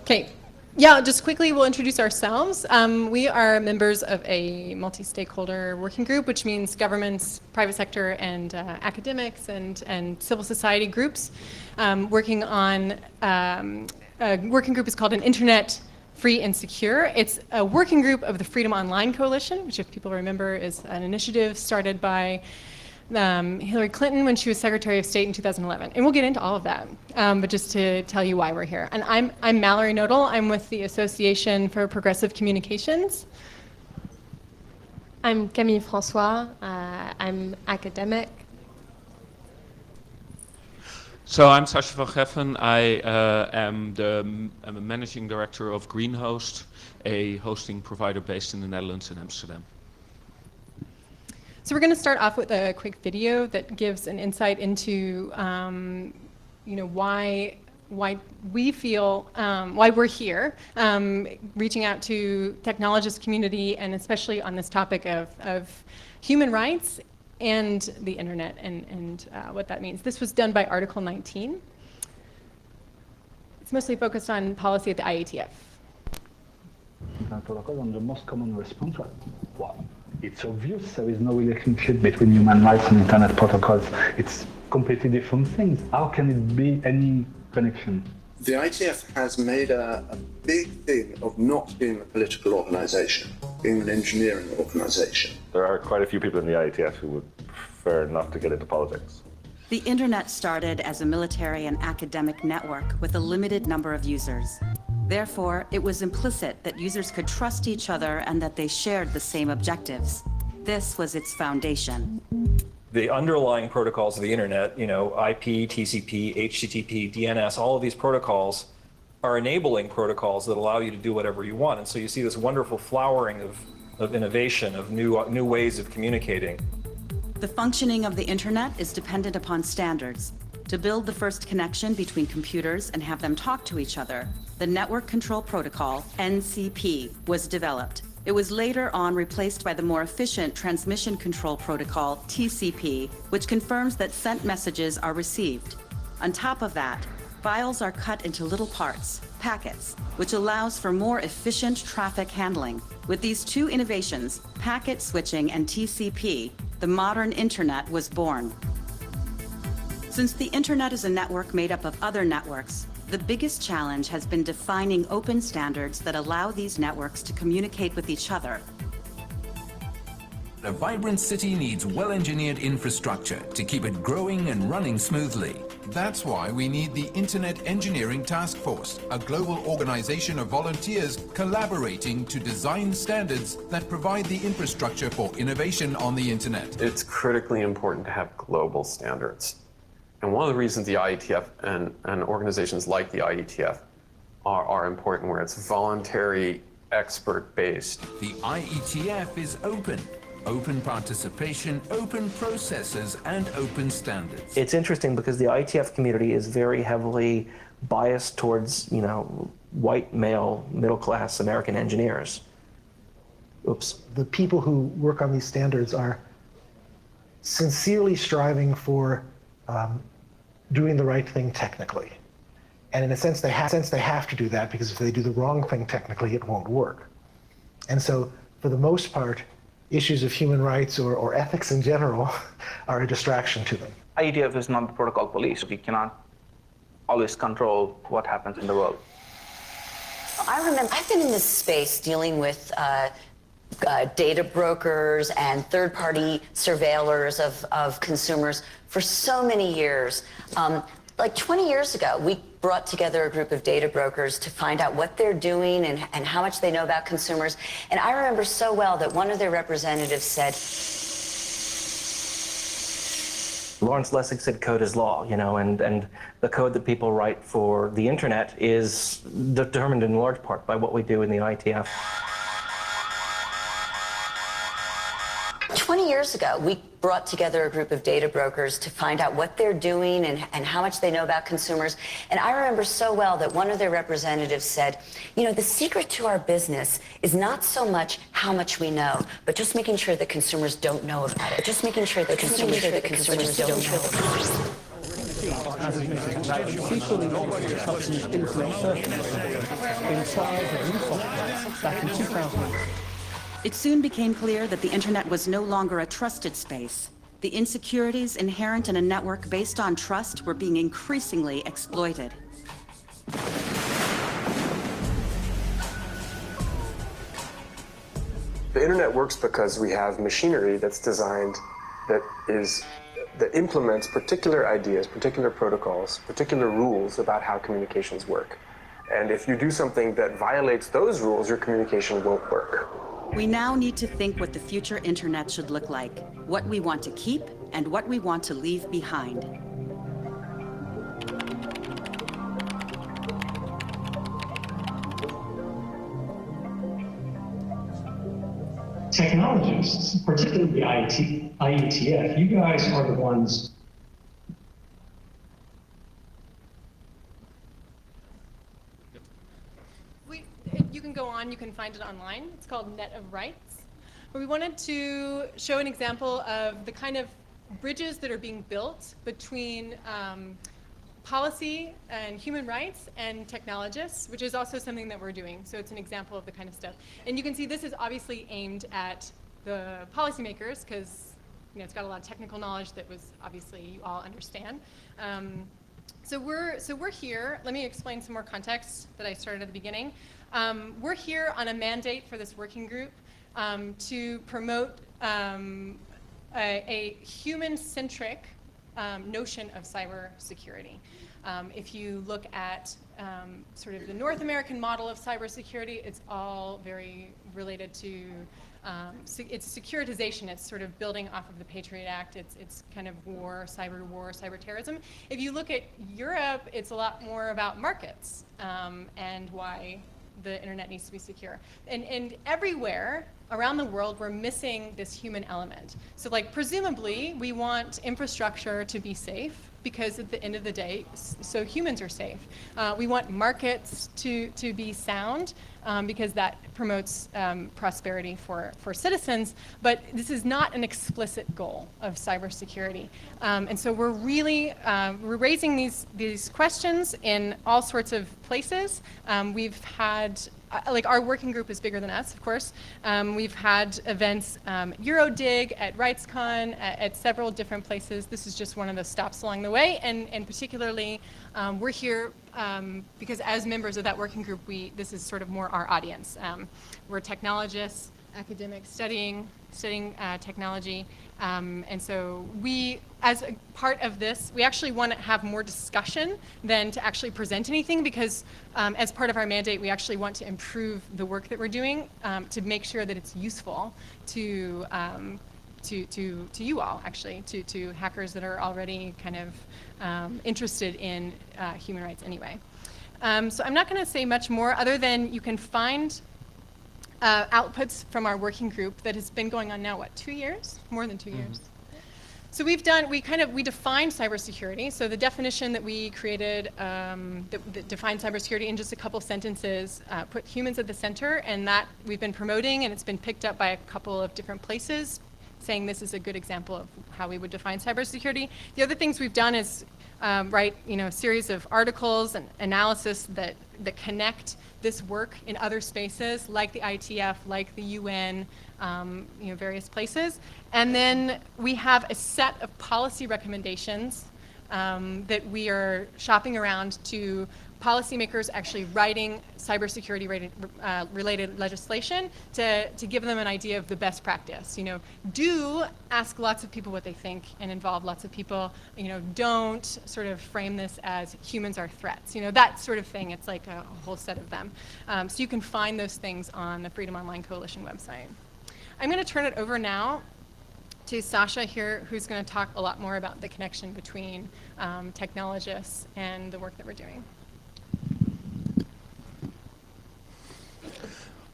Okay. Yeah, just quickly, we'll introduce ourselves. We are members of a multi-stakeholder working group, which means governments, private sector, and academics and civil society groups working on a working group is called an Internet Free and Secure. It's a working group of the Freedom Online Coalition, which if people remember is an initiative started by Hillary Clinton when she was Secretary of State in 2011. And we'll get into all of that, but just to tell you why we're here. And I'm Mallory Nodal. I'm with the Association for Progressive Communications. I'm Camille Francois. I'm academic. So I'm Sascha van Geffen. I am a managing director of Greenhost, a hosting provider based in the Netherlands in Amsterdam. So we're going to start off with a quick video that gives an insight into, why we feel, why we're here, reaching out to technologist community, and especially on this topic of human rights and the internet and what that means. This was done by Article 19. It's mostly focused on policy at the IETF. Protocol and the most common response was, wow, it's obvious there is no relationship between human rights and internet protocols. It's completely different things. How can it be any connection? The IETF has made a big thing of not being a political organisation, being an engineering organisation. There are quite a few people in the IETF who would prefer not to get into politics. The internet started as a military and academic network with a limited number of users. Therefore, it was implicit that users could trust each other and that they shared the same objectives. This was its foundation. The underlying protocols of the internet, IP, TCP, HTTP, DNS, all of these protocols are enabling protocols that allow you to do whatever you want. And so you see this wonderful flowering of innovation, of new ways of communicating. The functioning of the internet is dependent upon standards. To build the first connection between computers and have them talk to each other, the Network Control Protocol, NCP, was developed. It was later on replaced by the more efficient Transmission Control Protocol, TCP, which confirms that sent messages are received. On top of that, files are cut into little parts, packets, which allows for more efficient traffic handling. With these two innovations, packet switching and TCP, the modern internet was born. Since the internet is a network made up of other networks, the biggest challenge has been defining open standards that allow these networks to communicate with each other. A vibrant city needs well-engineered infrastructure to keep it growing and running smoothly. That's why we need the Internet Engineering Task Force, a global organization of volunteers collaborating to design standards that provide the infrastructure for innovation on the internet. It's critically important to have global standards. And one of the reasons the IETF and organizations like the IETF are important, where it's voluntary, expert-based. The IETF is open. Open participation, open processes, and open standards. It's interesting because the IETF community is very heavily biased towards, white, male, middle-class American engineers. Oops. The people who work on these standards are sincerely striving for doing the right thing technically. And in a sense, they have to do that, because if they do the wrong thing technically, it won't work. And so, for the most part, issues of human rights or ethics in general are a distraction to them. IETF is not the protocol police. We cannot always control what happens in the world. I remember, I've been in this space dealing with data brokers and third-party surveillors of consumers for so many years. Like 20 years ago, we brought together a group of data brokers to find out what they're doing and how much they know about consumers. And I remember so well that one of their representatives said, Lawrence Lessig said code is law, and the code that people write for the internet is determined in large part by what we do in the IETF. 20 years ago, we brought together a group of data brokers to find out what they're doing and how much they know about consumers. And I remember so well that one of their representatives said, the secret to our business is not so much how much we know, but just making sure that consumers don't know about it. Just making sure that consumers don't know about it. It soon became clear that the internet was no longer a trusted space. The insecurities inherent in a network based on trust were being increasingly exploited. The internet works because we have machinery that's designed that implements particular ideas, particular protocols, particular rules about how communications work. And if you do something that violates those rules, your communication won't work. We now need to think what the future internet should look like, what we want to keep, and what we want to leave behind. Technologists, particularly IETF, you guys are the ones. You can go on, you can find it online. It's called Net of Rights. But we wanted to show an example of the kind of bridges that are being built between policy and human rights and technologists, which is also something that we're doing. So it's an example of the kind of stuff. And you can see this is obviously aimed at the policymakers because it's got a lot of technical knowledge that was obviously you all understand. So we're here. Let me explain some more context that I started at the beginning. We're here on a mandate for this working group to promote a human-centric notion of cybersecurity. If you look at sort of the North American model of cybersecurity, it's all very related to it's securitization. It's sort of building off of the Patriot Act. It's kind of cyber terrorism. If you look at Europe, it's a lot more about markets and why the internet needs to be secure. And everywhere around the world, we're missing this human element. So like presumably, we want infrastructure to be safe because at the end of the day, so humans are safe. We want markets to be sound because that promotes prosperity for citizens, but this is not an explicit goal of cybersecurity. And so we're really, we're raising these questions in all sorts of places. We've had, like our working group is bigger than us, of course. We've had events, Eurodig, at RightsCon, at several different places. This is just one of the stops along the way, and particularly we're here because as members of that working group, this is sort of more our audience. We're technologists, academics studying technology, and so we, as a part of this, we actually want to have more discussion than to actually present anything because as part of our mandate, we actually want to improve the work that we're doing to make sure that it's useful to you all, actually, to hackers that are already kind of interested in human rights anyway. So I'm not going to say much more other than you can find outputs from our working group that has been going on now, what, 2 years? More than 2 years. So we defined cybersecurity. So the definition that we created that defined cybersecurity in just a couple sentences put humans at the center, and that we've been promoting, and it's been picked up by a couple of different places, saying this is a good example of how we would define cybersecurity. The other things we've done is write a series of articles and analysis that connect this work in other spaces like the IETF, like the UN, various places. And then we have a set of policy recommendations that we are shopping around to policymakers actually writing cybersecurity related legislation to give them an idea of the best practice. Do ask lots of people what they think and involve lots of people. Don't sort of frame this as humans are threats. That sort of thing. It's like a whole set of them. So you can find those things on the Freedom Online Coalition website. I'm going to turn it over now to Sasha here, who's going to talk a lot more about the connection between technologists and the work that we're doing.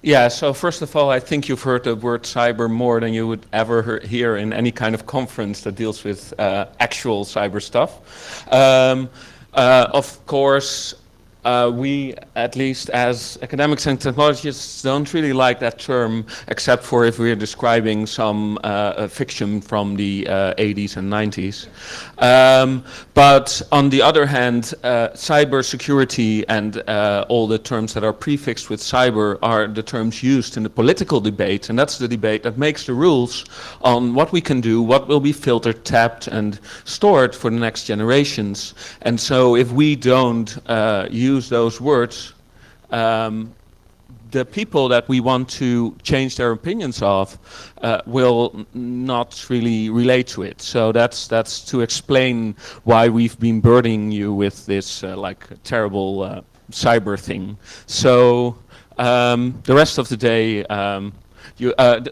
Yeah, so first of all, I think you've heard the word cyber more than you would ever hear in any kind of conference that deals with actual cyber stuff. Of course, we, at least as academics and technologists, don't really like that term, except for if we're describing some fiction from the 80s and 90s. But on the other hand, cybersecurity and all the terms that are prefixed with cyber are the terms used in the political debate, and that's the debate that makes the rules on what we can do, what will be filtered, tapped, and stored for the next generations. And so if we don't use those words, the people that we want to change their opinions of will not really relate to it. So that's to explain why we've been burdening you with this like terrible cyber thing. So the rest of the day,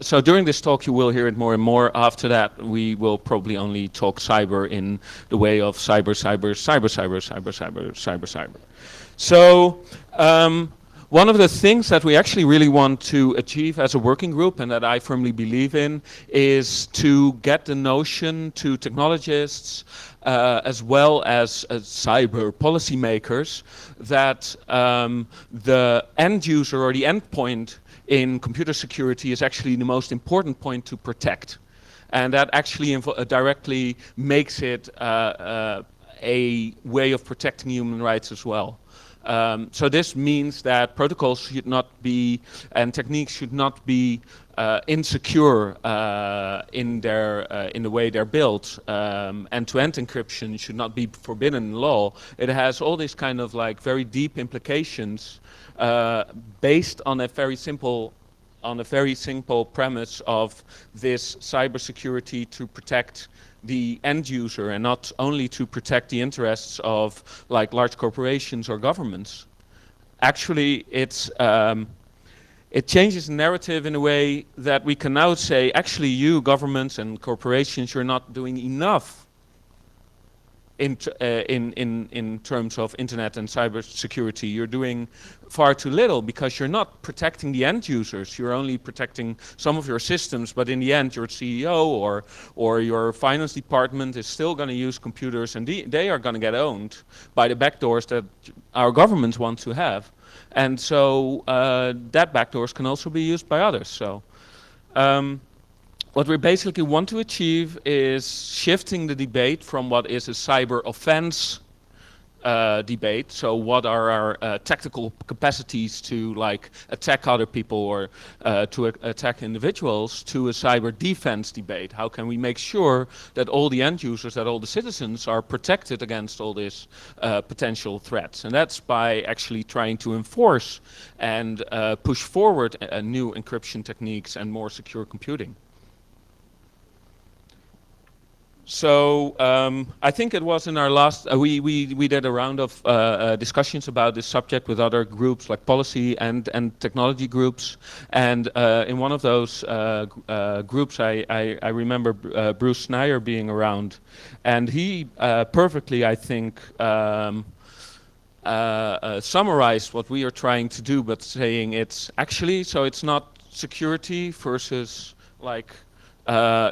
so during this talk you will hear it more and more. After that we will probably only talk cyber in the way of cyber. So one of the things that we actually really want to achieve as a working group, and that I firmly believe in, is to get the notion to technologists as well as cyber policymakers that the end user or the endpoint in computer security is actually the most important point to protect. And that actually directly makes it a way of protecting human rights as well. So this means that protocols should not be, and techniques should not be insecure in the way they're built. End-to-end encryption should not be forbidden in law. It has all these kind of like very deep implications based on a very simple premise of this cybersecurity to protect the end user and not only to protect the interests of like large corporations or governments. Actually, it changes the narrative in a way that we can now say, actually you governments and corporations, you're not doing enough in terms of internet and cyber security. You're doing far too little because you're not protecting the end users. You're only protecting some of your systems, but in the end your CEO or your finance department is still going to use computers, and they are going to get owned by the backdoors that our governments want to have. And so that backdoors can also be used by others. So what we basically want to achieve is shifting the debate from what is a cyber offense debate. So what are our tactical capacities to like attack other people or to attack individuals, to a cyber defense debate. How can we make sure that all the end users, that all the citizens are protected against all these potential threats? And that's by actually trying to enforce and push forward new encryption techniques and more secure computing. So I think it was in our last, we did a round of discussions about this subject with other groups like policy and technology groups. And in one of those groups, I remember Bruce Snyder being around. And he perfectly, I think, summarized what we are trying to do, but saying it's actually, so it's not security versus like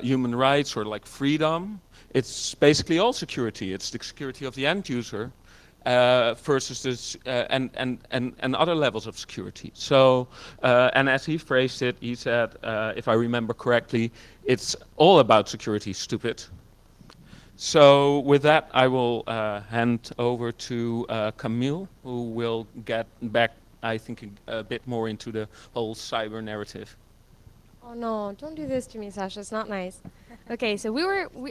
human rights or like freedom. It's basically all security. It's the security of the end user versus this and other levels of security. So and as he phrased it, he said, if I remember correctly, it's all about security, stupid. So with that, I will hand over to Camille, who will get back, I think, a bit more into the whole cyber narrative. Oh no, don't do this to me, Sasha. It's not nice. Okay, so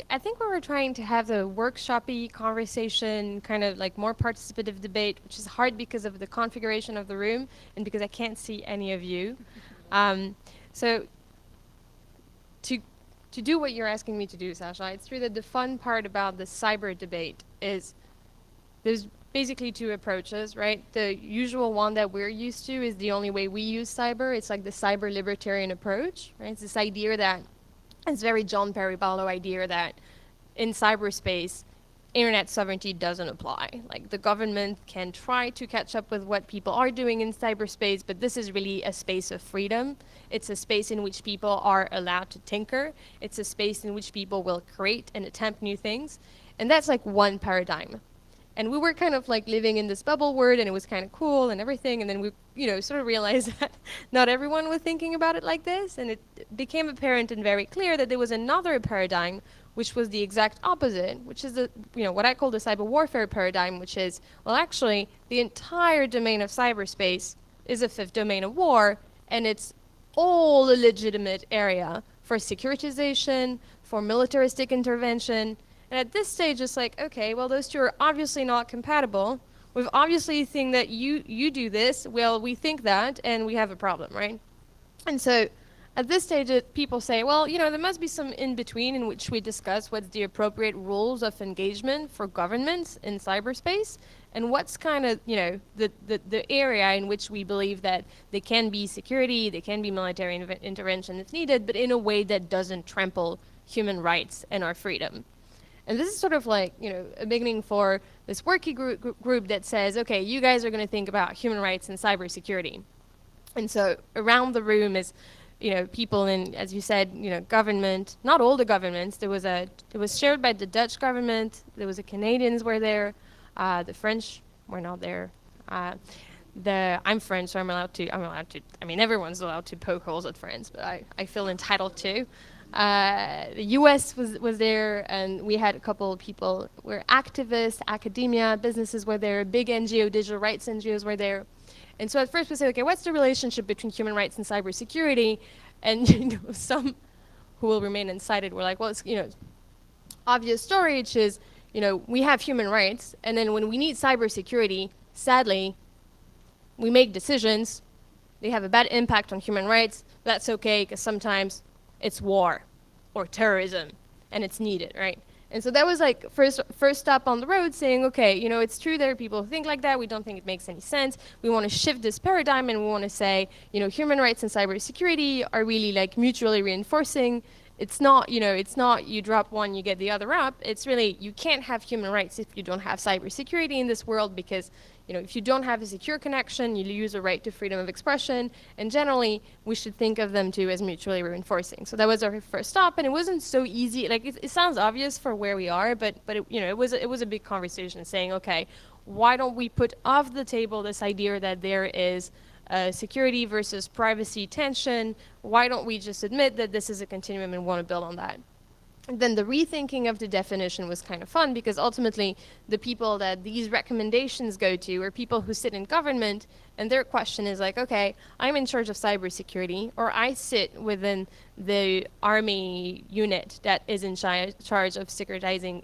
I think we were trying to have the workshop-y conversation, kind of like more participative debate, which is hard because of the configuration of the room and because I can't see any of you. So to do what you're asking me to do, Sasha, it's true that the fun part about the cyber debate is there's basically two approaches, right? The usual one that we're used to is the only way we use cyber. It's like the cyber libertarian approach, right? It's this idea that, it's very John Perry Barlow idea that in cyberspace, internet sovereignty doesn't apply. Like the government can try to catch up with what people are doing in cyberspace, but this is really a space of freedom. It's a space in which people are allowed to tinker. It's a space in which people will create and attempt new things. And that's like one paradigm. And we were kind of like living in this bubble world, and it was kind of cool and everything. And then we, sort of realized that not everyone was thinking about it like this. And it became apparent and very clear that there was another paradigm, which was the exact opposite, which is what I call the cyber warfare paradigm, which is, well, actually, the entire domain of cyberspace is a fifth domain of war, and it's all a legitimate area for securitization, for militaristic intervention. And at this stage, it's like, okay, well, those two are obviously not compatible. We've obviously think that you do this, well, we think that, and we have a problem, right? And so at this stage, people say, well, there must be some in between in which we discuss what's the appropriate rules of engagement for governments in cyberspace, and what's kind of, the area in which we believe that there can be security, there can be military intervention if needed, but in a way that doesn't trample human rights and our freedom. And this is sort of like, a beginning for this working group that says, okay, you guys are going to think about human rights and cybersecurity. And so around the room is, people in, as you said, government, not all the governments. It was shared by the Dutch government. There was the Canadians were there. The French were not there. I'm French, so I'm allowed to, everyone's allowed to poke holes at France, but I feel entitled to. The US was there, and we had a couple of people were activists, academia, businesses were there, big NGO, digital rights NGOs were there. And so at first we said, okay, what's the relationship between human rights and cybersecurity? And some who will remain unsighted were like, well, it's obvious story, which is, we have human rights, and then when we need cybersecurity, sadly, we make decisions, they have a bad impact on human rights. That's okay, because sometimes it's war or terrorism, and it's needed, right? And so that was like first stop on the road saying, okay, it's true there are people who think like that. We don't think it makes any sense. We want to shift this paradigm, and we want to say, human rights and cybersecurity are really like mutually reinforcing. It's not, you drop one, you get the other up. It's really, you can't have human rights if you don't have cybersecurity in this world, because if you don't have a secure connection, you lose a right to freedom of expression, and generally, we should think of them too as mutually reinforcing. So that was our first stop, and it wasn't so easy. Like, it sounds obvious for where we are, but it was a big conversation saying, okay, why don't we put off the table this idea that there is security versus privacy tension? Why don't we just admit that this is a continuum and want to build on that? And then the rethinking of the definition was kind of fun, because ultimately the people that these recommendations go to are people who sit in government, and their question is like, okay, I'm in charge of cybersecurity, or I sit within the army unit that is in charge of securitizing,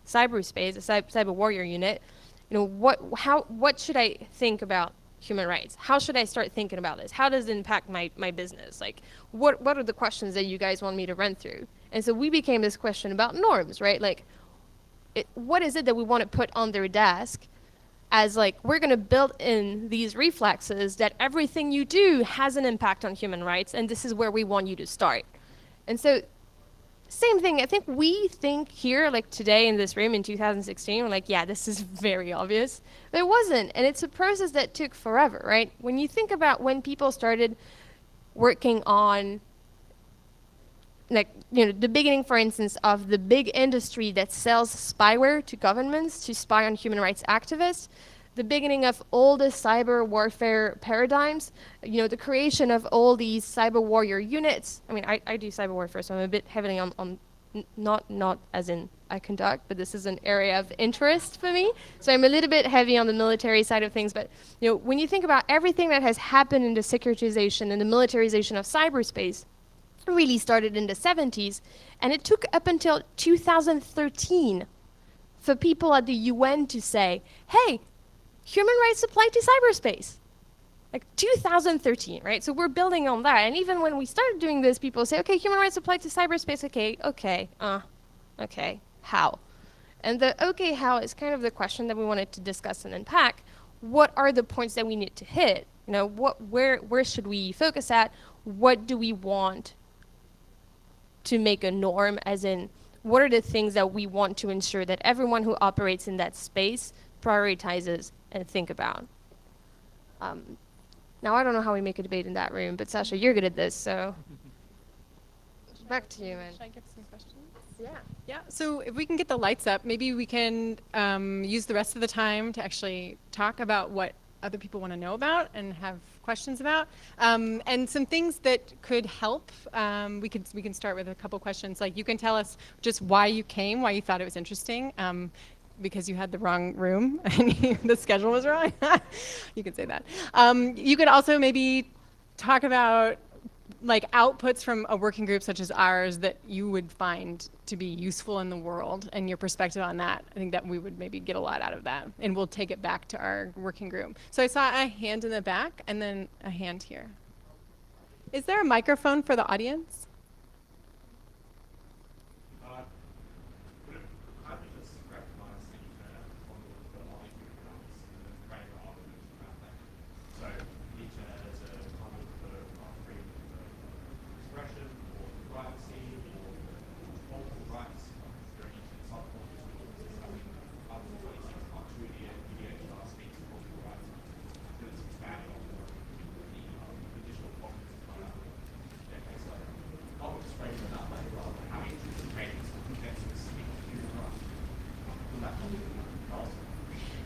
cyberspace, a cyber warrior unit. What should I think about human rights? How should I start thinking about this? How does it impact my business? Like, what are the questions that you guys want me to run through? And so we became this question about norms, right? Like, what is it that we want to put on their desk as, like, we're going to build in these reflexes that everything you do has an impact on human rights, and this is where we want you to start. And so same thing, I think we think here, like today in this room in 2016, we're like, yeah, this is very obvious. But it wasn't, and it's a process that took forever, right? When you think about when people started working on, like, the beginning, for instance, of the big industry that sells spyware to governments to spy on human rights activists, the beginning of all the cyber warfare paradigms, the creation of all these cyber warrior units. I mean, I do cyber warfare, so I'm a bit heavily on not as in I conduct, but this is an area of interest for me. So I'm a little bit heavy on the military side of things. But when you think about everything that has happened in the securitization and the militarization of cyberspace, really started in the 70s, and it took up until 2013 for people at the UN to say, hey, human rights apply to cyberspace. Like 2013, right? So we're building on that. And even when we started doing this, people say, okay, human rights apply to cyberspace. Okay, how? And the okay, how is kind of the question that we wanted to discuss and unpack. What are the points that we need to hit? Where should we focus at? What do we want to make a norm, as in, what are the things that we want to ensure that everyone who operates in that space prioritizes and think about? Now, I don't know how we make a debate in that room, but Sasha, you're good at this, so back to you, man. Should I get some questions? Yeah, so if we can get the lights up, maybe we can use the rest of the time to actually talk about what other people want to know about and have questions about, and some things that could help. We can start with a couple questions. Like, you can tell us just why you came, why you thought it was interesting, because you had the wrong room and the schedule was wrong. You could say that. You could also maybe talk about like outputs from a working group such as ours that you would find to be useful in the world, and your perspective on that. I think that we would maybe get a lot out of that, and we'll take it back to our working group. So I saw a hand in the back and then a hand here. Is there a microphone for the audience?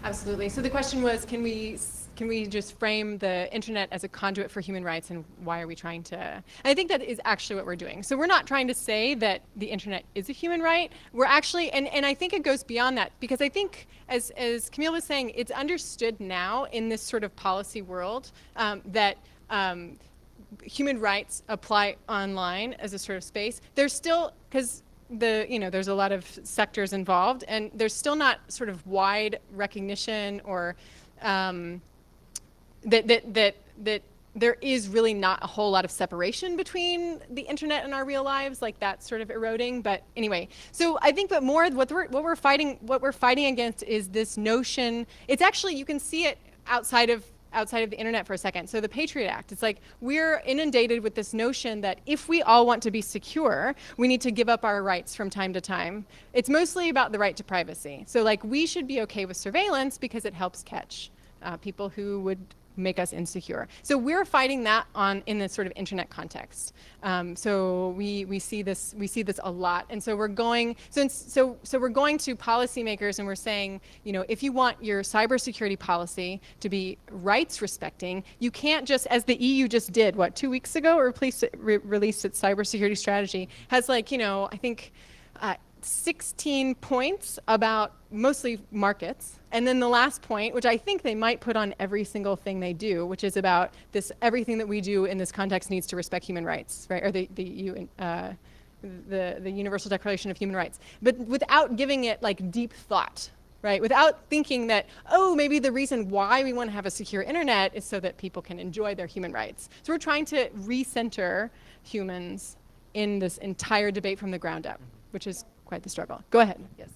Absolutely. So the question was, can we just frame the internet as a conduit for human rights, and why are we trying to? I think that is actually what we're doing. So we're not trying to say that the internet is a human right. We're actually, and I think it goes beyond that, because I think, as Camille was saying, it's understood now in this sort of policy world that human rights apply online as a sort of space. There's still, because there's a lot of sectors involved, and there's still not sort of wide recognition, or that there is really not a whole lot of separation between the internet and our real lives, like that's sort of eroding. But anyway, so I think that more what we're fighting against is this notion. It's actually, you can see it outside of the internet for a second. So the Patriot Act, it's like we're inundated with this notion that if we all want to be secure, we need to give up our rights from time to time. It's mostly about the right to privacy. So like, we should be okay with surveillance because it helps catch people who would make us insecure. So we're fighting that in this sort of internet context. So we see this a lot, and so we're going so we're going to policymakers and we're saying, if you want your cybersecurity policy to be rights respecting, you can't just, as the EU just did, 2 weeks ago, released its cybersecurity strategy, has I think 16 points about mostly markets, and then the last point, which I think they might put on every single thing they do, which is about this: everything that we do in this context needs to respect human rights, right? Or the Universal Declaration of Human Rights, but without giving it like deep thought, right? Without thinking that, oh, maybe the reason why we want to have a secure internet is so that people can enjoy their human rights. So we're trying to recenter humans in this entire debate from the ground up, which is quite the struggle. Go ahead. Yes.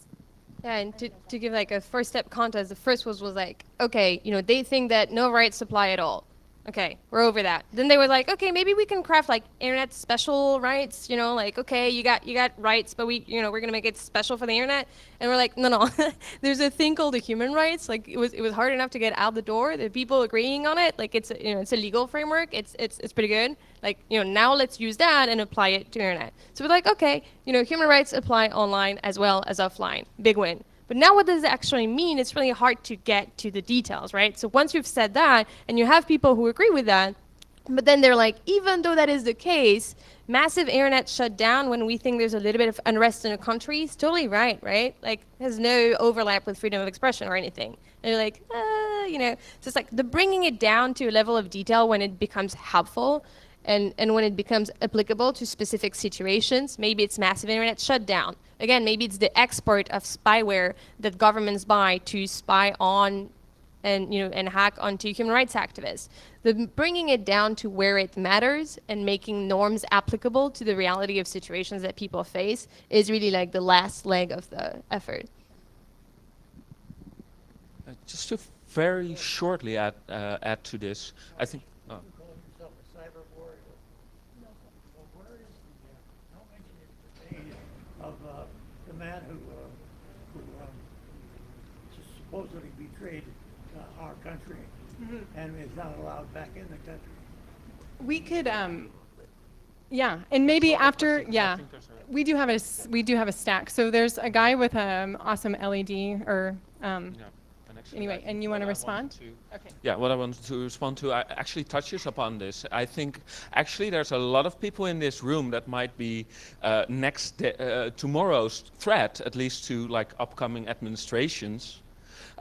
Yeah, and to give like a first step context, the first was like, okay, they think that no rights apply at all. Okay, we're over that. Then they were like, okay, maybe we can craft like internet special rights, like, okay, you got rights, but we're gonna make it special for the internet. And we're like, no. There's a thing called the human rights. Like, it was hard enough to get out the door. The people agreeing on it, like, it's a legal framework. It's pretty good. Like, now let's use that and apply it to internet. So we're like, okay, human rights apply online as well as offline. Big win. But now what does it actually mean? It's really hard to get to the details, right? So once you've said that, and you have people who agree with that, but then they're like, even though that is the case, massive internet shutdown when we think there's a little bit of unrest in a country is totally right? Like, has no overlap with freedom of expression or anything. And you're like, so it's like the bringing it down to a level of detail when it becomes helpful, and when it becomes applicable to specific situations. Maybe it's massive internet shutdown. Again, maybe it's the export of spyware that governments buy to spy on and hack onto human rights activists. The bringing it down to where it matters and making norms applicable to the reality of situations that people face is really like the last leg of the effort. Just to very shortly add to this, I think. Of the man who supposedly betrayed our country and is not allowed back in the country. We could, Yeah, and maybe after, yeah, think there's a- we do have a stack. So there's a guy with an awesome LED or And actually, anyway, I think and you want to what I wanted respond? Okay. Yeah, what I wanted to respond to actually touches upon this. I think actually there's a lot of people in this room that might be tomorrow's threat, at least to like upcoming administrations,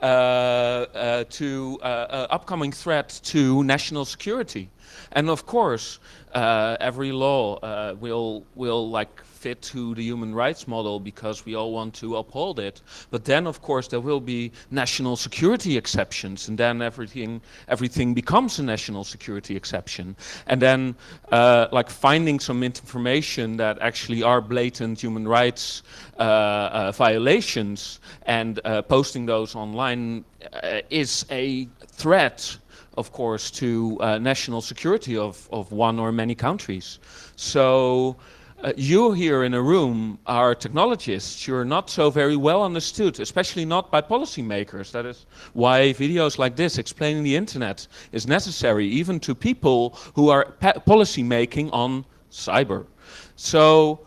to upcoming threat to national security. And of course, every law will like fit to the human rights model because we all want to uphold it. But then, of course, there will be national security exceptions, and then everything becomes a national security exception. And then, like finding some information that actually are blatant human rights violations and posting those online is a threat, of course, to national security of one or many countries. So you here in a room are technologists. You're not so very well understood, especially not by policymakers. That is why videos like this explaining the internet is necessary, even to people who are policy making on cyber. So,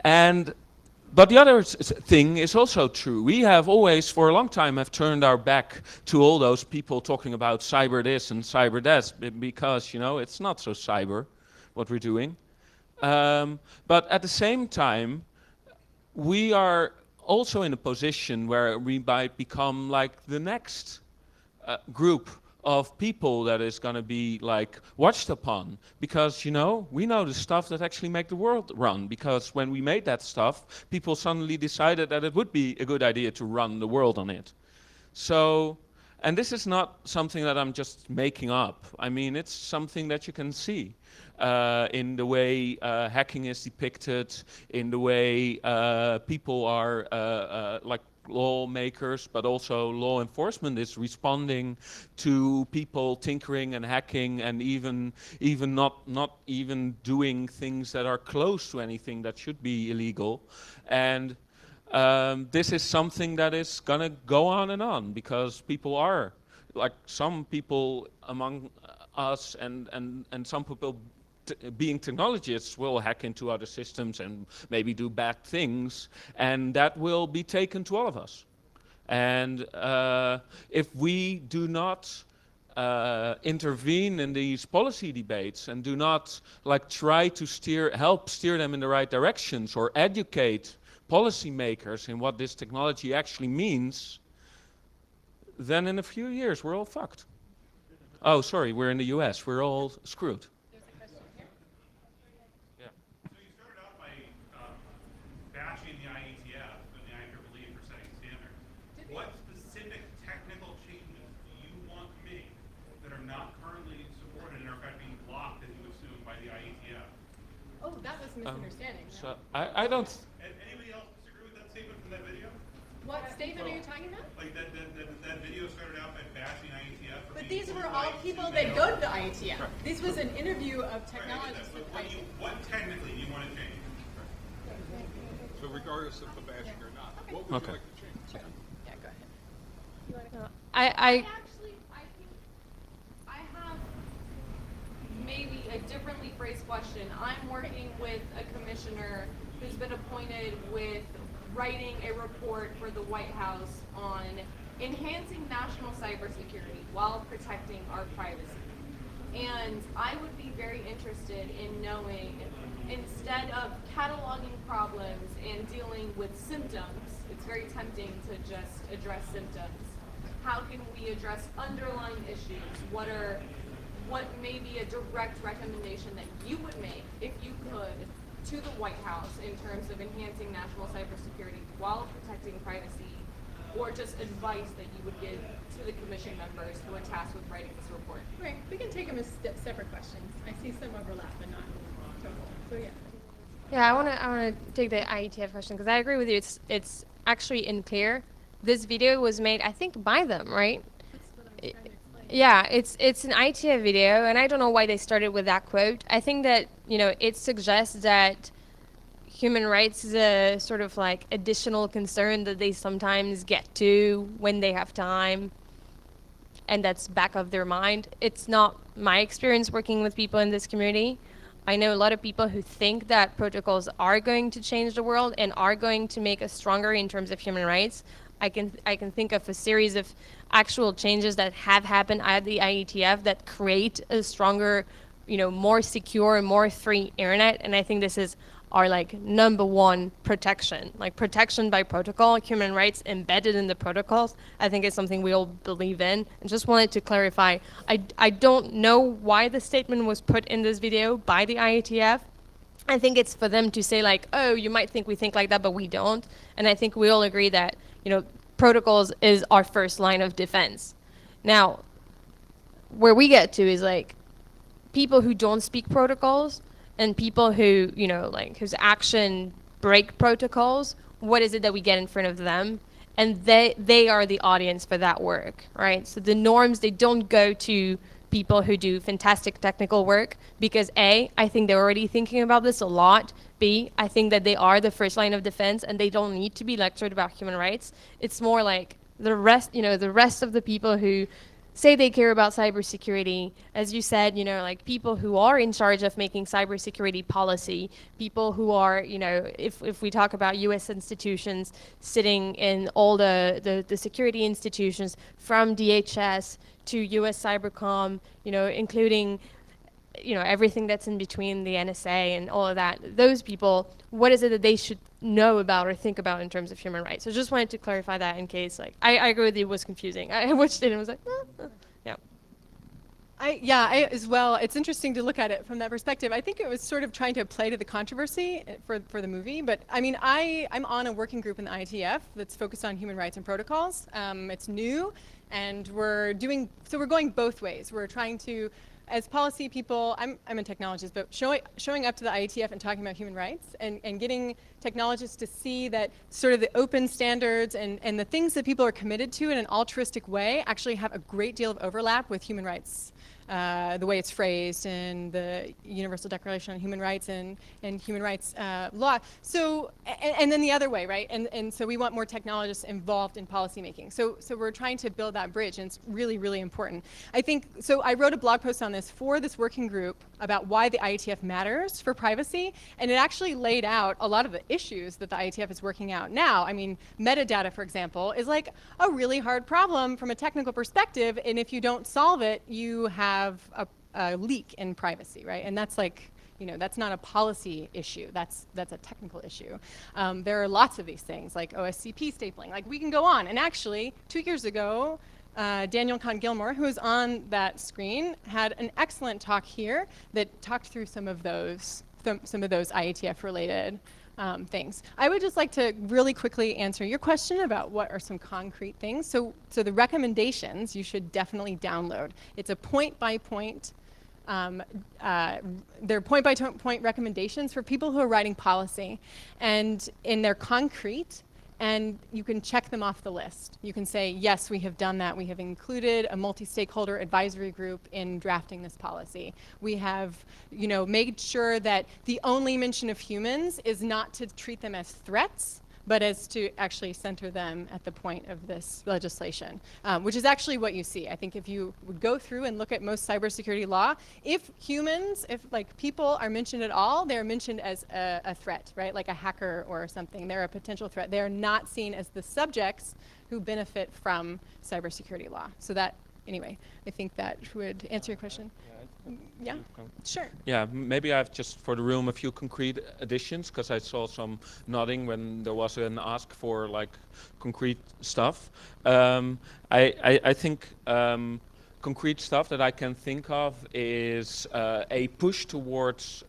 but the other thing is also true. We have always, for a long time, have turned our back to all those people talking about cyber this and cyber that, because, you know, it's not so cyber what we're doing. But at the same time, we are also in a position where we might become like the next group of people that is going to be like watched upon, because, you know, we know the stuff that actually make the world run, because when we made that stuff, people suddenly decided that it would be a good idea to run the world on it. So, and this is not something that I'm just making up. I mean, it's something that you can see in the way hacking is depicted, in the way people are like lawmakers, but also law enforcement is responding to people tinkering and hacking, and even not even doing things that are close to anything that should be illegal. And this is something that is gonna go on and on, because people are, like, some people among us and some people being technologists will hack into other systems and maybe do bad things, and that will be taken to all of us. And if we do not intervene in these policy debates and do not like try to help steer them in the right directions, or educate policymakers in what this technology actually means, then in a few years we're all fucked. Oh, sorry, we're in the US. We're all screwed. Bashing the IETF and the IEEE for setting standards. What specific technical changes do you want to make that are not currently supported and are in fact being blocked, as you assume, by the IETF? Oh, that was misunderstanding. So I don't. Anybody else disagree with that statement from that video? What statement are you talking about? Like that video started out by bashing IETF. But these were all people that go to the IETF. Right. This was an interview of technologists with IETF. What technically do you want to change? So regardless of the bashing or not, what would you like to change? Sure. Yeah, go ahead. You want to go? I think I have maybe a differently phrased question. I'm working with a commissioner who's been appointed with writing a report for the White House on enhancing national cybersecurity while protecting our privacy. And I would be very interested in knowing, instead of cataloging problems and dealing with symptoms, it's very tempting to just address symptoms. How can we address underlying issues? What may be a direct recommendation that you would make, if you could, to the White House in terms of enhancing national cybersecurity while protecting privacy, or just advice that you would give to the commission members who are tasked with writing this report? Right, we can take them as separate questions. I see some overlap, but not total. So yeah. Yeah, I want to take the IETF question, because I agree with you. It's actually unclear. This video was made, I think, by them, right? Yeah, it's an IETF video, and I don't know why they started with that quote. I think that, you know, it suggests that human rights is a sort of like additional concern that they sometimes get to when they have time, and that's back of their mind. It's not my experience working with people in this community. I know a lot of people who think that protocols are going to change the world and are going to make us stronger in terms of human rights. I can think of a series of actual changes that have happened at the IETF that create a stronger, more secure, more free internet. And I think this is our number one protection, protection by protocol, human rights embedded in the protocols. I think is something we all believe in. And just wanted to clarify, I don't know why the statement was put in this video by the IETF. I think it's for them to say oh, you might think we think like that, but we don't. And I think we all agree that, protocols is our first line of defense. Now, where we get to is people who don't speak protocols and people who, whose action break protocols, what is it that we get in front of them? And they are the audience for that work, right? So the norms, they don't go to people who do fantastic technical work because A, I think they're already thinking about this a lot. B, I think that they are the first line of defense and they don't need to be lectured about human rights. It's more the rest, the rest of the people who say they care about cybersecurity, as you said, people who are in charge of making cybersecurity policy, people who are, if we talk about U.S. institutions sitting in all the security institutions from DHS to U.S. Cybercom, including, everything that's in between the NSA and all of that, those people, what is it that they should know about or think about in terms of human rights? So just wanted to clarify that in case, I agree with you, it was confusing. I watched it and was yeah. I as well. It's interesting to look at it from that perspective. I think it was sort of trying to play to the controversy for the movie. But I mean, I'm on a working group in the IETF that's focused on human rights and protocols. It's new, and we're going both ways. We're trying to, as policy people, I'm a technologist, but showing up to the IETF and talking about human rights and getting technologists to see that sort of the open standards and the things that people are committed to in an altruistic way actually have a great deal of overlap with human rights. The way it's phrased in the Universal Declaration on Human Rights and human rights law. So, and then the other way, right? And so we want more technologists involved in policymaking. So we're trying to build that bridge, and it's really, really important. I think, so I wrote a blog post on this for this working group about why the IETF matters for privacy, and it actually laid out a lot of the issues that the IETF is working out now. I mean, metadata, for example, is a really hard problem from a technical perspective, and if you don't solve it, you have a leak in privacy, right? And that's that's not a policy issue. That's a technical issue. There are lots of these things like OSCP stapling. We can go on. And actually, 2 years ago, Daniel Kahn-Gilmore, who is on that screen, had an excellent talk here that talked through some of those IETF-related things. I would just like to really quickly answer your question about what are some concrete things. So the recommendations you should definitely download. It's a point-by-point, they're point-by-point recommendations for people who are writing policy. And they're concrete, and you can check them off the list. You can say, yes, we have done that. We have included a multi-stakeholder advisory group in drafting this policy. We have, made sure that the only mention of humans is not to treat them as threats, but as to actually center them at the point of this legislation, which is actually what you see. I think if you would go through and look at most cybersecurity law, if people are mentioned at all, they're mentioned as a threat, right? Like a hacker or something. They're a potential threat. They're not seen as the subjects who benefit from cybersecurity law. So that, anyway, I think that would answer your question. Yeah, sure. Yeah, maybe I have just for the room a few concrete additions, because I saw some nodding when there was an ask for concrete stuff. I think concrete stuff that I can think of is a push towards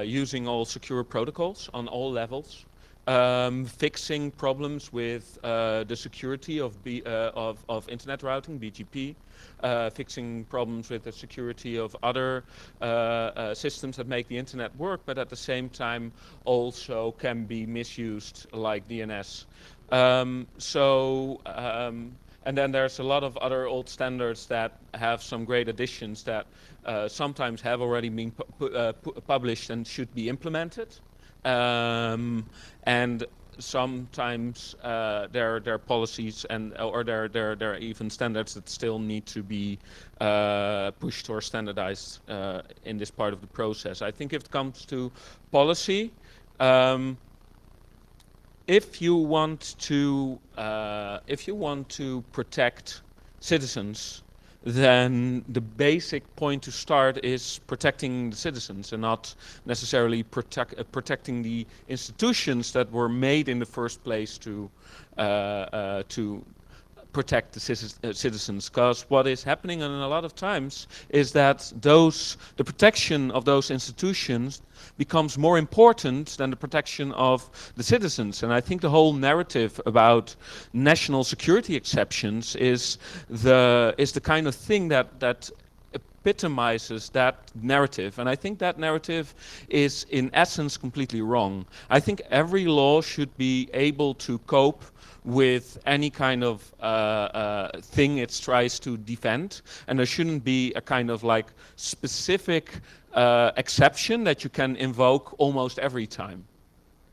using all secure protocols on all levels. Fixing problems with the security of internet routing, BGP, fixing problems with the security of other systems that make the internet work, but at the same time also can be misused, like DNS. And then there's a lot of other old standards that have some great additions that sometimes have already been published and should be implemented. And sometimes there are policies and or there are even standards that still need to be pushed or standardized in this part of the process. I think if it comes to policy, if you want to protect citizens, then the basic point to start is protecting the citizens and not necessarily protecting the institutions that were made in the first place to protect the citizens. Because what is happening in a lot of times is that the protection of those institutions becomes more important than the protection of the citizens. And I think the whole narrative about national security exceptions is the kind of thing that epitomizes that narrative. And I think that narrative is in essence completely wrong. I think every law should be able to cope with any kind of thing it tries to defend, and there shouldn't be a kind of like specific exception that you can invoke almost every time.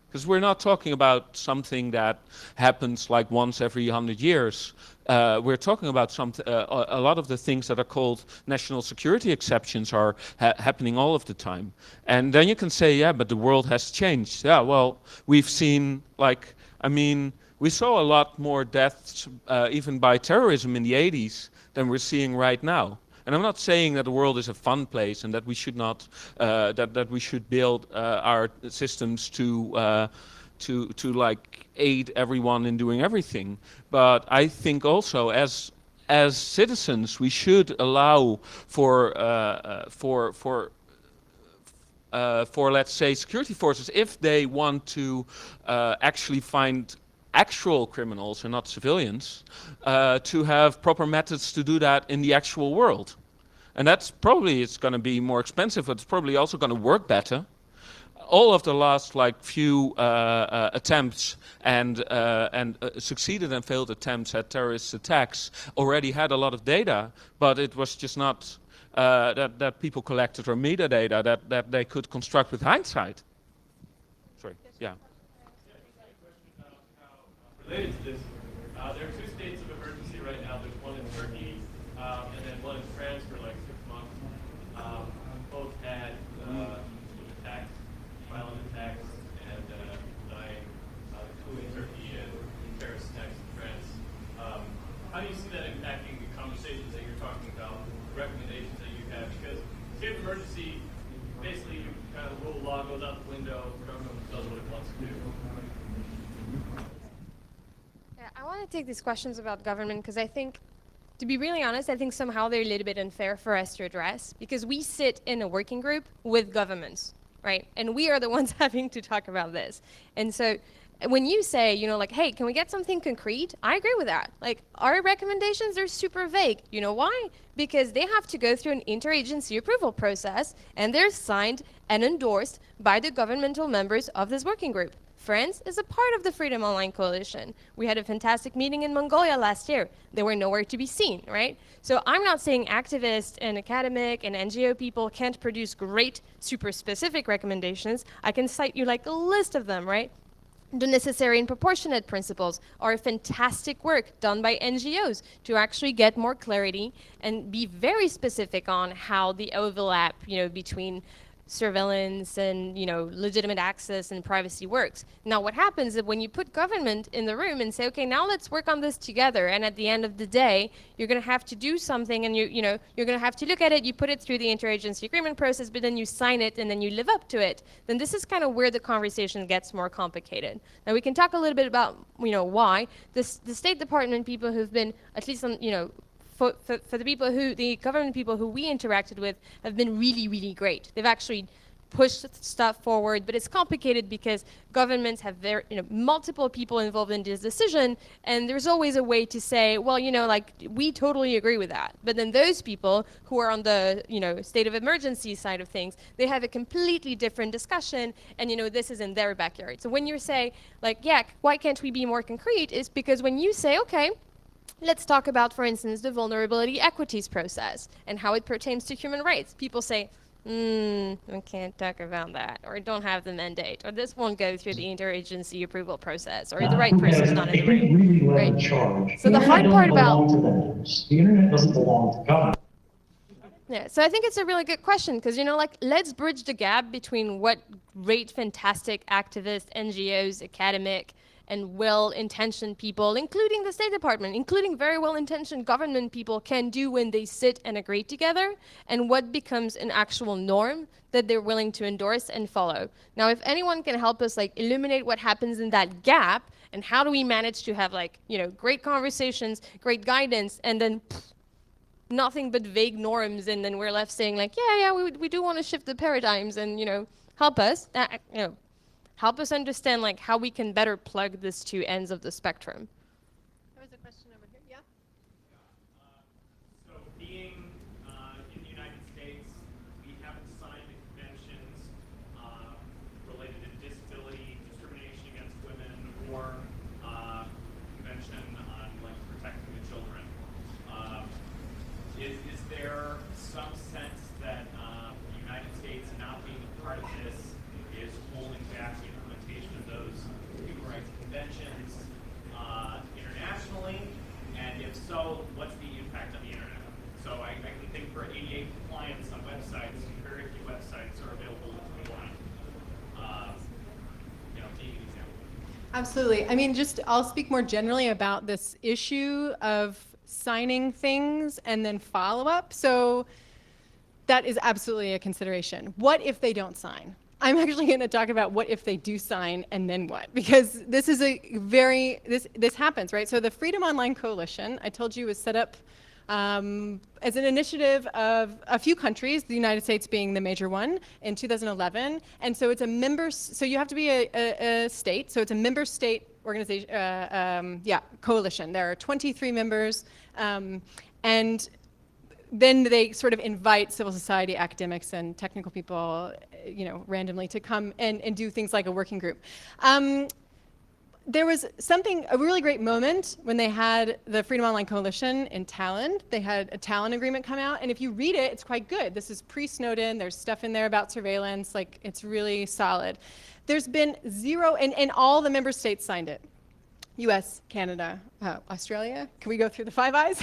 Because we're not talking about something that happens like once every 100 years. We're talking about a lot of the things that are called national security exceptions are happening all of the time. And then you can say, yeah, but the world has changed. Yeah, well, we've seen like, I mean, we saw a lot more deaths even by terrorism in the 80s than we're seeing right now. And I'm not saying that the world is a fun place and that we should not, that we should build our systems to like aid everyone in doing everything. But I think also as citizens we should allow for let's say security forces, if they want to actually find actual criminals and not civilians, to have proper methods to do that in the actual world. And that's probably, it's going to be more expensive, but it's probably also going to work better. All of the last like few attempts and succeeded and failed attempts at terrorist attacks already had a lot of data, but it was just not that people collected or metadata that they could construct with hindsight. Sorry, yeah. Related to this, there are two states of emergency right now. There's one in Turkey and then one in France for like 6 months. Both had attacks, violent attacks, and dying, coup in Turkey and terrorist attacks in France. How do you see that impacting the conversations that you're talking about, the recommendations that you have? Because state of emergency, basically, kind of the rule of law goes out the window, the government does what it wants to do. I want to take these questions about government because I think, to be really honest, I think somehow they're a little bit unfair for us to address because we sit in a working group with governments, right? And we are the ones having to talk about this. And so when you say, you know, like, hey, can we get something concrete? I agree with that. Like, our recommendations are super vague. You know why? Because they have to go through an interagency approval process and they're signed and endorsed by the governmental members of this working group. France is a part of the Freedom Online Coalition. We had a fantastic meeting in Mongolia last year. They were nowhere to be seen, right? So I'm not saying activists and academic and NGO people can't produce great, super specific recommendations. I can cite you like a list of them, right? The necessary and proportionate principles are fantastic work done by NGOs to actually get more clarity and be very specific on how the overlap, you know, between surveillance and, you know, legitimate access and privacy works. Now what happens is when you put government in the room and say, okay, now let's work on this together, and at the end of the day you're going to have to do something, and you're going to have to look at it, you put it through the interagency agreement process, but then you sign it and then you live up to it, then this is kind of where the conversation gets more complicated. Now we can talk a little bit about, you know, why the State Department people who've been, at least on, you know, for the people who, the government people who we interacted with have been really, really great. They've actually pushed stuff forward, but it's complicated because governments have very, you know, multiple people involved in this decision, and there's always a way to say, well, you know, like, we totally agree with that. But then those people who are on the, you know, state of emergency side of things, they have a completely different discussion, and, you know, this is in their backyard. So when you say, like, yeah, why can't we be more concrete, is because when you say, okay, let's talk about, for instance, the vulnerability equities process and how it pertains to human rights. People say, We can't talk about that, or don't have the mandate, or this won't go through the interagency approval process, or the right person's not in the They room. really led Right? the charge. So the Internet hard doesn't part about belong to vendors. The internet doesn't belong to government. Yeah, so I think it's a really good question because, like, let's bridge the gap between what great, fantastic activists, NGOs, academic, and well-intentioned people, including the State Department, including very well-intentioned government people, can do when they sit and agree together, and what becomes an actual norm that they're willing to endorse and follow. Now, if anyone can help us, like, illuminate what happens in that gap, and how do we manage to have, like, great conversations, great guidance, and then nothing but vague norms, and then we're left saying like, yeah, we do want to shift the paradigms, and help us, help us understand like how we can better plug these two ends of the spectrum. There was a question over here. Yeah. So being in the United States, we haven't signed the conventions related to disability, discrimination against women, or convention on like protecting the children. Is there some sense that the United States not being a part of this is holding back the implementation of those human rights conventions internationally? And if so, what's the impact on the internet? So I can think for ADA compliance on websites, very few websites are available online. Being an example. Absolutely. I mean, I'll speak more generally about this issue of signing things and then follow-up. So that is absolutely a consideration. What if they don't sign? I'm actually going to talk about what if they do sign and then what, because this is this happens, right? So the Freedom Online Coalition, I told you, was set up as an initiative of a few countries, the United States being the major one, in 2011. And so it's so you have to be a state, so it's a member state organization, coalition. There are 23 members, and then they sort of invite civil society, academics, and technical people, randomly to come and do things like a working group. There was a really great moment when they had the Freedom Online Coalition in Tallinn. They had a Tallinn agreement come out, and if you read it, it's quite good. This is pre-Snowden. There's stuff in there about surveillance. Like, it's really solid. There's been zero, and all the member states signed it. US, Canada, Australia. Can we go through the Five Eyes?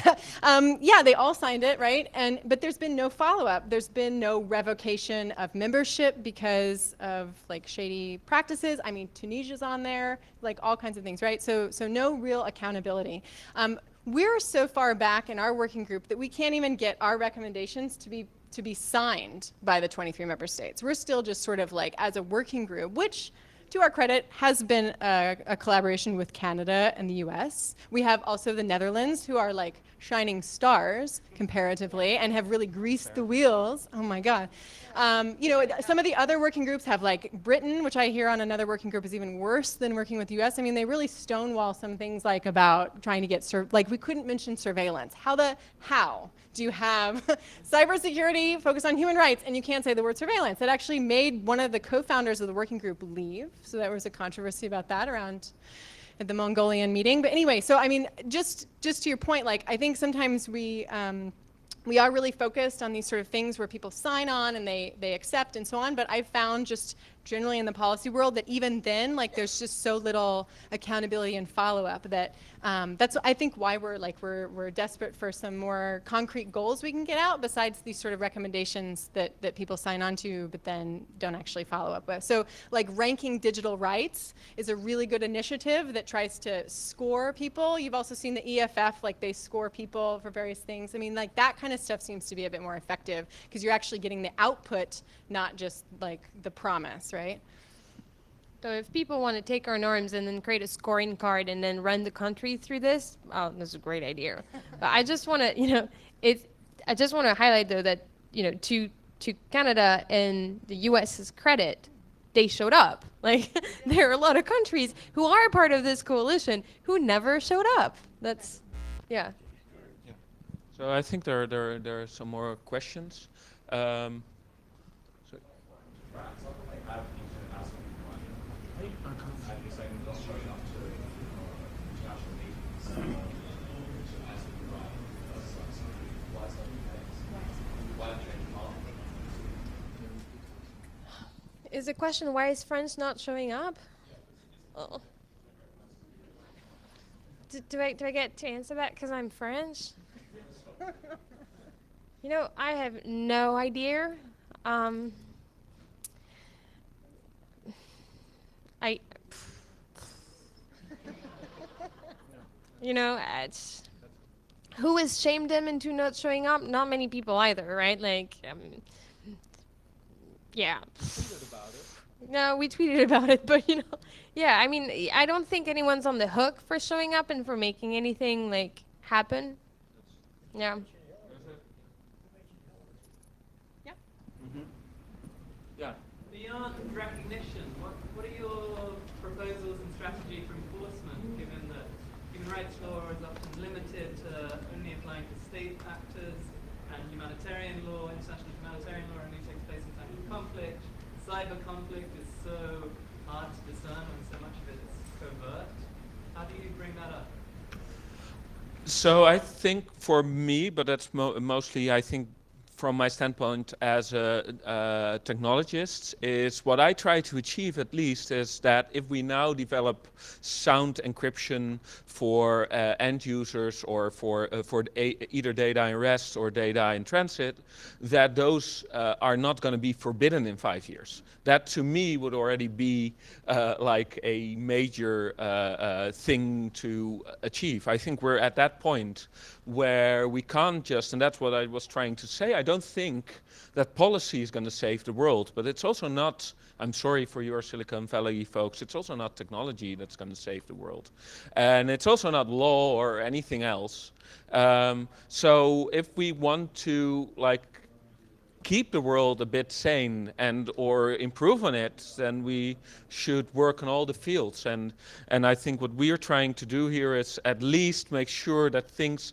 Yeah, they all signed it, right? But there's been no follow-up. There's been no revocation of membership because of like shady practices. I mean, Tunisia's on there, like all kinds of things, right? So no real accountability. We're so far back in our working group that we can't even get our recommendations to be signed by the 23 member states. We're still just sort of like as a working group, which, to our credit, has been a collaboration with Canada and the US. We have also the Netherlands, who are like shining stars comparatively and have really greased the wheels. Oh my God. Some of the other working groups have like Britain, which I hear on another working group is even worse than working with the US. I mean, they really stonewall some things like about trying to get, like we couldn't mention surveillance. How do you have cybersecurity focused on human rights and you can't say the word surveillance? It actually made one of the co-founders of the working group leave. So there was a controversy about that around at the Mongolian meeting. But anyway, so I mean, just to your point, like I think sometimes we are really focused on these sort of things where people sign on and they accept and so on. But I've found just generally in the policy world that even then, like there's just so little accountability and follow-up that that's I think why we're desperate for some more concrete goals we can get out besides these sort of recommendations that people sign on to but then don't actually follow up with. So like ranking digital rights is a really good initiative that tries to score people. You've also seen the EFF, like they score people for various things. I mean, like that kind of stuff seems to be a bit more effective because you're actually getting the output, not just like the promise, right? So if people want to take our norms and then create a scoring card and then run the country through this, that's a great idea. But I just want to, I just want to highlight though that, to Canada and the US's credit, they showed up. Like there are a lot of countries who are part of this coalition who never showed up. That's, yeah. So I think there are some more questions. Is the question, why is French not showing up? Oh. Do I get to answer that because I'm French? You know, I have no idea. I, you know, who has shamed them into not showing up? Not many people either, right? Like, yeah. No, we tweeted about it, but you know, yeah. I mean, I don't think anyone's on the hook for showing up and for making anything like happen. Yeah. Yeah. Beyond recognition, what are your proposals and strategy for enforcement, given that human rights law is often limited to only applying to state actors, and humanitarian law, international humanitarian law only takes place in times of conflict. Cyber conflict is so hard to discern when so much of it is covert. How do you bring that up? So I think for me, but that's mostly, I think, from my standpoint as a technologist, is what I try to achieve at least is that if we now develop sound encryption for end users or for either data in rest or data in transit, that those are not going to be forbidden in 5 years. That to me would already be like a major thing to achieve. I think we're at that point where we can't just, and that's what I was trying to say, I don't think that policy is going to save the world, but it's also not, I'm sorry for your Silicon Valley folks, it's also not technology that's going to save the world. And it's also not law or anything else. So if we want to keep the world a bit sane and or improve on it, then we should work on all the fields. And I think what we are trying to do here is at least make sure that things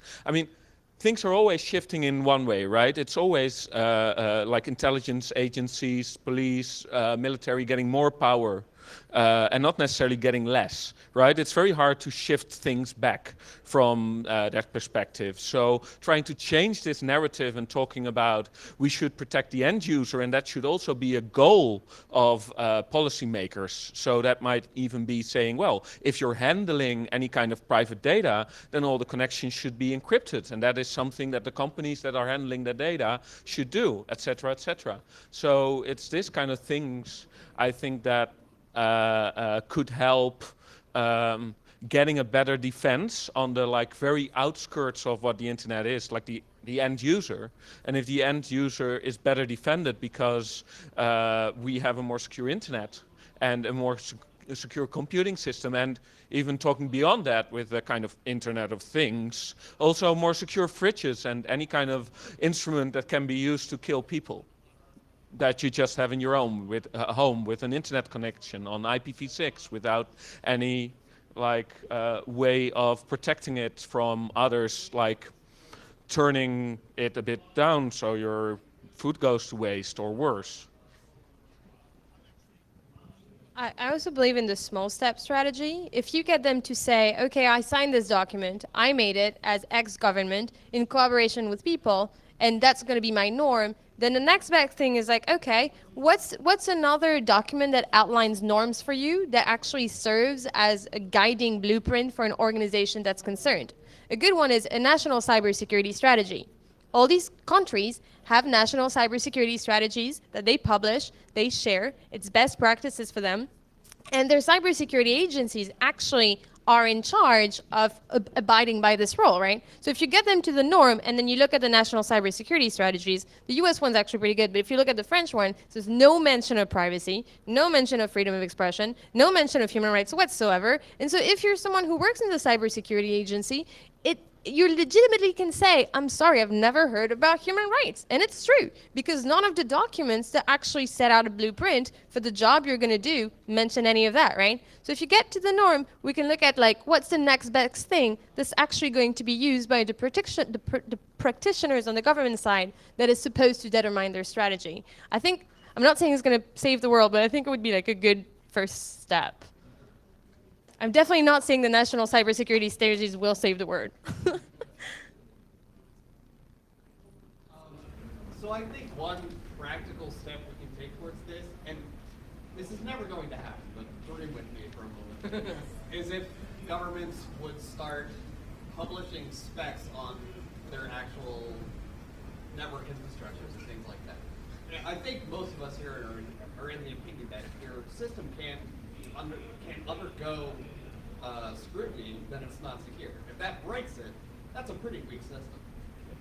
are always shifting in one way, right? It's always like intelligence agencies, police, military getting more power. And not necessarily getting less, right? It's very hard to shift things back from that perspective. So trying to change this narrative and talking about we should protect the end user, and that should also be a goal of policymakers. So that might even be saying, well, if you're handling any kind of private data, then all the connections should be encrypted. And that is something that the companies that are handling the data should do, et cetera, et cetera. So it's this kind of things, I think, that could help getting a better defense on the very outskirts of what the internet is, like the end user. And if the end user is better defended because we have a more secure internet and a more secure computing system, and even talking beyond that with the kind of Internet of Things, also more secure fridges and any kind of instrument that can be used to kill people, that you just have in your home with an internet connection on IPv6 without any way of protecting it from others, like turning it a bit down so your food goes to waste or worse. I also believe in the small step strategy. If you get them to say, okay, I signed this document, I made it as X government in collaboration with people, and that's going to be my norm, then the next best thing is like, okay, what's another document that outlines norms for you that actually serves as a guiding blueprint for an organization that's concerned? A good one is a national cybersecurity strategy. All these countries have national cybersecurity strategies that they publish, they share, it's best practices for them, and their cybersecurity agencies actually are in charge of abiding by this rule, right? So if you get them to the norm and then you look at the national cybersecurity strategies, the US one's actually pretty good, but if you look at the French one, there's no mention of privacy, no mention of freedom of expression, no mention of human rights whatsoever. And so if you're someone who works in the cybersecurity agency, you legitimately can say, I'm sorry, I've never heard about human rights. And it's true, because none of the documents that actually set out a blueprint for the job you're going to do mention any of that, right? So if you get to the norm, we can look at what's the next best thing that's actually going to be used by the practitioners on the government side that is supposed to determine their strategy. I'm not saying it's going to save the world, but I think it would be a good first step. I'm definitely not saying the national cybersecurity strategies will save the world. So I think one practical step we can take towards this, and this is never going to happen, but dream with me for a moment, is if governments would start publishing specs on their actual network infrastructures and things like that. And I think most of us here are in the opinion that if your system can't undergo scrutiny, then it's not secure. If that breaks it, that's a pretty weak system.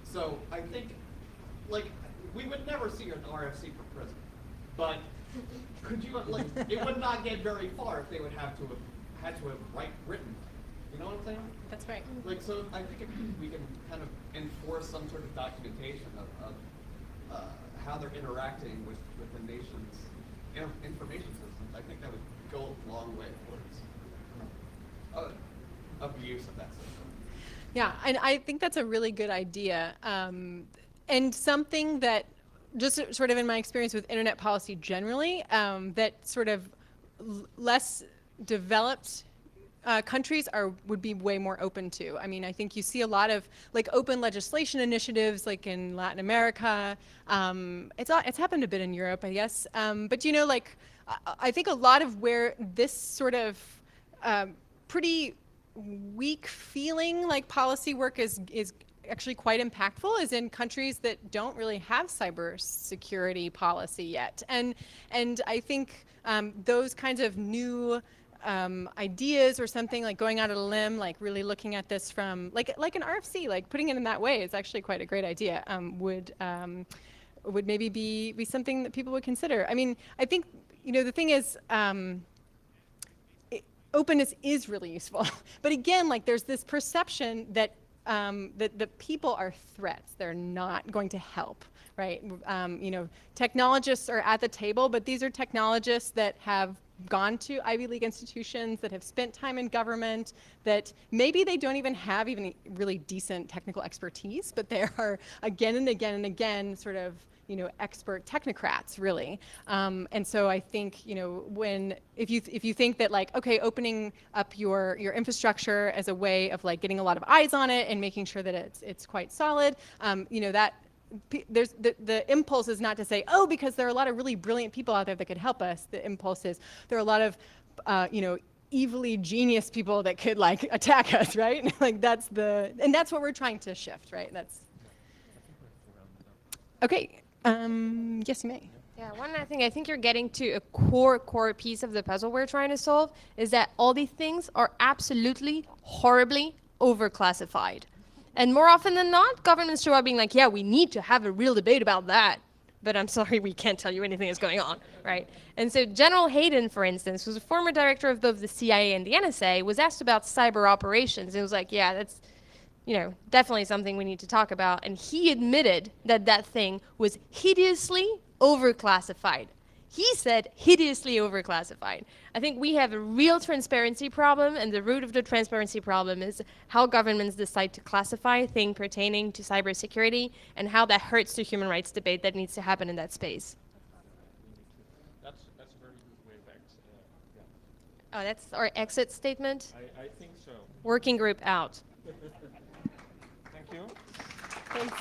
So I think, like, we would never see an RFC for prison, but could you, like, it would not get very far if they would have written. You know what I'm saying? That's right. Like, so I think if we can kind of enforce some sort of documentation of how they're interacting with the nation's information systems, I think that would go a long way towards abuse of that system. Yeah, and I think that's a really good idea. And something that, just sort of in my experience with internet policy generally, that sort of less developed countries would be way more open to. I mean, I think you see a lot of like open legislation initiatives, like in Latin America. It's happened a bit in Europe, I guess. But you know, like I think a lot of where this sort of pretty weak feeling like policy work is actually quite impactful is in countries that don't really have cybersecurity policy yet. And I think those kinds of new ideas or something, like going out on a limb, like really looking at this from like an RFC, like putting it in that way is actually quite a great idea. Would maybe be something that people would consider. I mean, I think, you know, the thing is, openness is really useful, but again, like there's this perception that that the people are threats. They're not going to help, right? You know, technologists are at the table, but these are technologists that have gone to Ivy League institutions, that have spent time in government, that maybe they don't even have even really decent technical expertise, but they are again and again and again sort of, you know, expert technocrats, really. And so I think, you know, if you think that like, okay, opening up your infrastructure as a way of like getting a lot of eyes on it and making sure that it's quite solid, you know, that there's the impulse is not to say, oh, because there are a lot of really brilliant people out there that could help us. The impulse is there are a lot of, you know, evilly genius people that could like attack us, right? Like and that's what we're trying to shift, right? That's okay. Yes, you may. Yeah, one other thing, I think you're getting to a core piece of the puzzle we're trying to solve is that all these things are absolutely horribly overclassified. And more often than not, governments show up being like, yeah, we need to have a real debate about that. But I'm sorry, we can't tell you anything is going on, right? And so General Hayden, for instance, who's a former director of both the CIA and the NSA, was asked about cyber operations. It was like, yeah, that's, you know, definitely something we need to talk about. And he admitted that that thing was hideously overclassified. He said hideously overclassified. I think we have a real transparency problem, and the root of the transparency problem is how governments decide to classify things pertaining to cybersecurity and how that hurts the human rights debate that needs to happen in that space. That's a very good way back. Oh, that's our exit statement? I think so. Working group out. Thank you. Thanks.